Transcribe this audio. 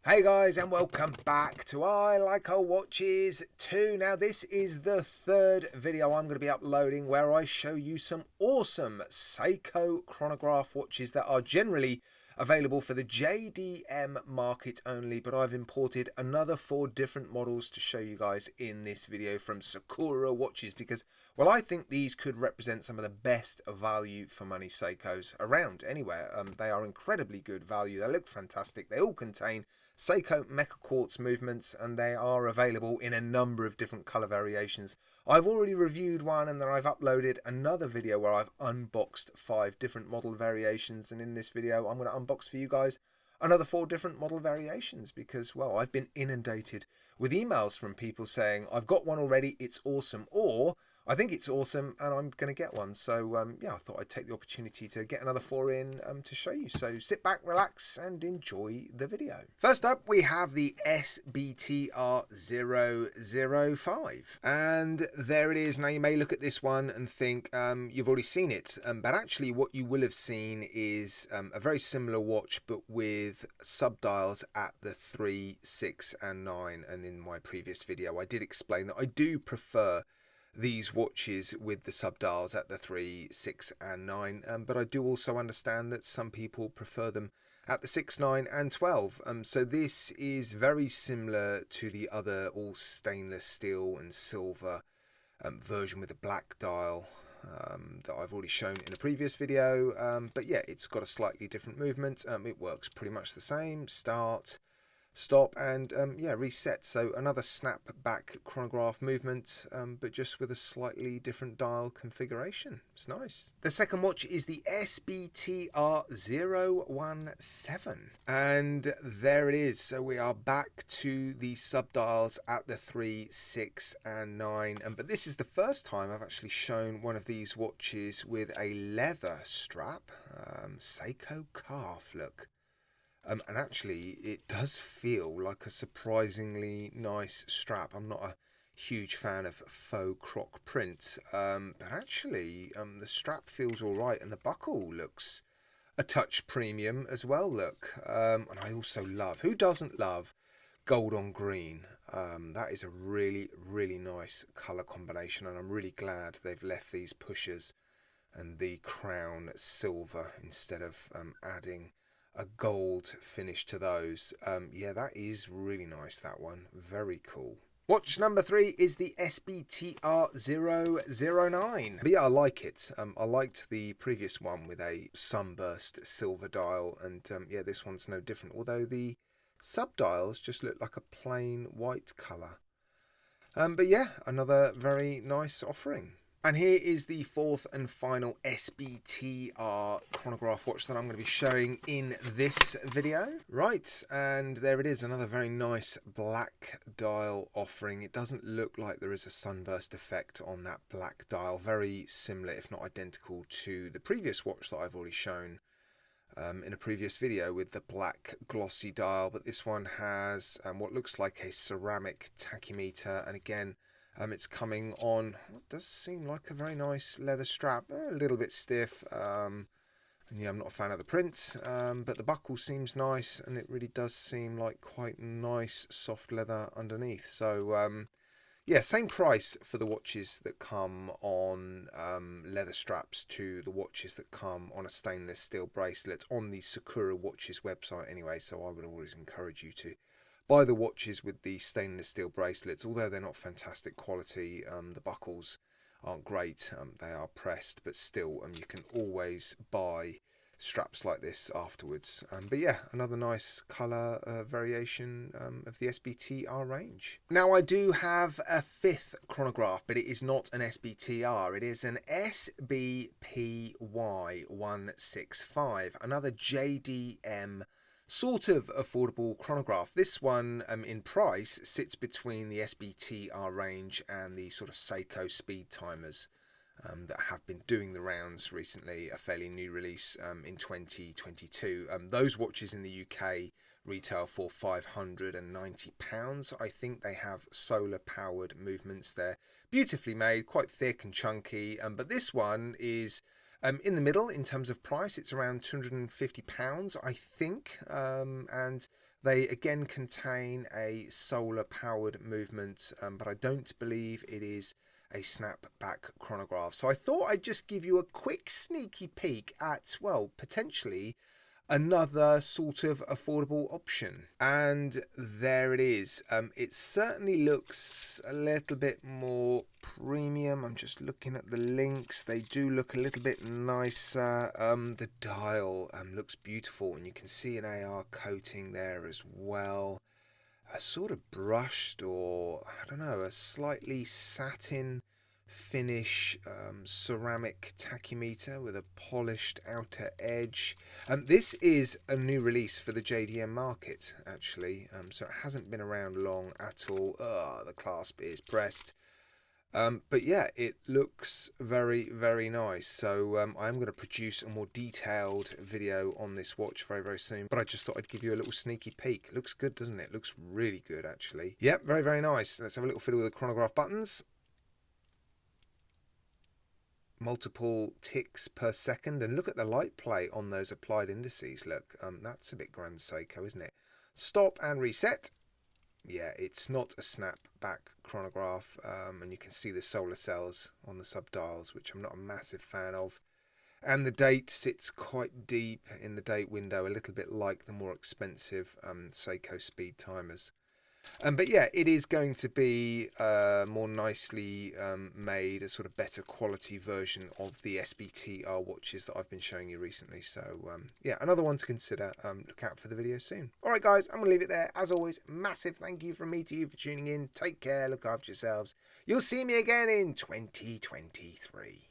Hey guys, and welcome back to I Like Old Watches 2. Now this is the third video I'm going to be uploading where I show you some awesome Seiko chronograph watches that are generally available for the JDM market only, but I've imported another 4 different models to show you guys in this video from Sakura watches because, well, I think these could represent some of the best value for money Seikos around anywhere. They are incredibly good value, they look fantastic, they all contain Seiko Mecha Quartz movements, and they are available in a number of different color variations. I've already reviewed one, and then I've uploaded another video where I've unboxed 5 different model variations, and in this video I'm going to unbox for you guys another 4 different model variations because, well, I've been inundated with emails from people saying I've got one already, it's awesome, or I think it's awesome and I'm going to get one. So yeah, I thought I'd take the opportunity to get another 4 in to show you. So sit back, relax and enjoy the video. First up, we have the SBTR 005. And there it is. Now you may look at this one and think you've already seen it. But actually what you will have seen is a very similar watch but with sub-dials at the 3, 6 and 9. And in my previous video I did explain that I do prefer these watches with the sub-dials at the 3, 6 and 9, but I do also understand that some people prefer them at the 6, 9 and 12. So this is very similar to the other all stainless steel and silver version with a black dial that I've already shown in a previous video, but yeah, it's got a slightly different movement. It works pretty much the same: start, stop, and yeah, reset. So another snap back chronograph movement, but just with a slightly different dial configuration. It's nice. The second watch is the SBTR 017, and there it is. So we are back to the sub dials at the 3, 6 and 9, but this is the first time I've actually shown one of these watches with a leather strap. Seiko calf look. And actually, it does feel like a surprisingly nice strap. I'm not a huge fan of faux croc print, but actually, the strap feels all right, and the buckle looks a touch premium as well. Look, and I also love, who doesn't love gold on green? That is a really, really nice color combination, and I'm really glad they've left these pushers and the crown silver instead of adding a gold finish to those. Yeah, that is really nice, that one. Very cool. Watch number 3 is the SBTR 009. But yeah, I like it. I liked the previous one with a sunburst silver dial, and yeah, this one's no different, although the sub-dials just look like a plain white colour. But yeah, another very nice offering. And here is the 4th and final SBTR chronograph watch that I'm going to be showing in this video. Right, and there it is, another very nice black dial offering. It doesn't look like there is a sunburst effect on that black dial. Very similar, if not identical, to the previous watch that I've already shown in a previous video with the black glossy dial. But this one has what looks like a ceramic tachymeter, and again, it's coming on what does seem like a very nice leather strap, a little bit stiff, and yeah, I'm not a fan of the print, but the buckle seems nice, and it really does seem like quite nice soft leather underneath. So yeah, same price for the watches that come on leather straps to the watches that come on a stainless steel bracelet on the Sakura watches website anyway, so I would always encourage you to buy the watches with the stainless steel bracelets. Although they're not fantastic quality, the buckles aren't great, they are pressed, but still you can always buy straps like this afterwards. But yeah, another nice colour variation of the SBTR range. Now I do have a 5th chronograph, but it is not an SBTR, it is an SBPY165, another JDM sort of affordable chronograph. This one in price sits between the SBTR range and the sort of Seiko speed timers that have been doing the rounds recently, a fairly new release in 2022. Those watches in the UK retail for £590. I think they have solar powered movements. They're beautifully made, quite thick and chunky, but this one is in the middle in terms of price. It's around £250, I think, and They again contain a solar powered movement, but I don't believe it is a snapback chronograph. So I thought I'd just give you a quick sneaky peek at, well, potentially another sort of affordable option. And there it is. It certainly looks a little bit more premium. I'm just looking at the links. They do look a little bit nicer. The dial looks beautiful, and you can see an AR coating there as well. A sort of brushed, or I don't know, a slightly satin finish ceramic tachymeter with a polished outer edge. This is a new release for the JDM market, actually, so it hasn't been around long at all. The clasp is pressed. But yeah, it looks very, very nice. So I'm going to produce a more detailed video on this watch very, very soon. But I just thought I'd give you a little sneaky peek. Looks good, doesn't it? Looks really good, actually. Yep, very, very nice. Let's have a little fiddle with the chronograph buttons. Multiple ticks per second. And look at the light play on those applied indices. Look, that's a bit grand Seiko, isn't it? Stop and reset. Yeah, it's not a snapback chronograph, and you can see the solar cells on the subdials, which I'm not a massive fan of. And the date sits quite deep in the date window, a little bit like the more expensive Seiko speed timers. But yeah, it is going to be more nicely made, a sort of better quality version of the SBTR watches that I've been showing you recently. So yeah, another one to consider. Look out for the video soon. All right, guys, I'm going to leave it there. As always, massive thank you from me to you for tuning in. Take care, look after yourselves. You'll see me again in 2023.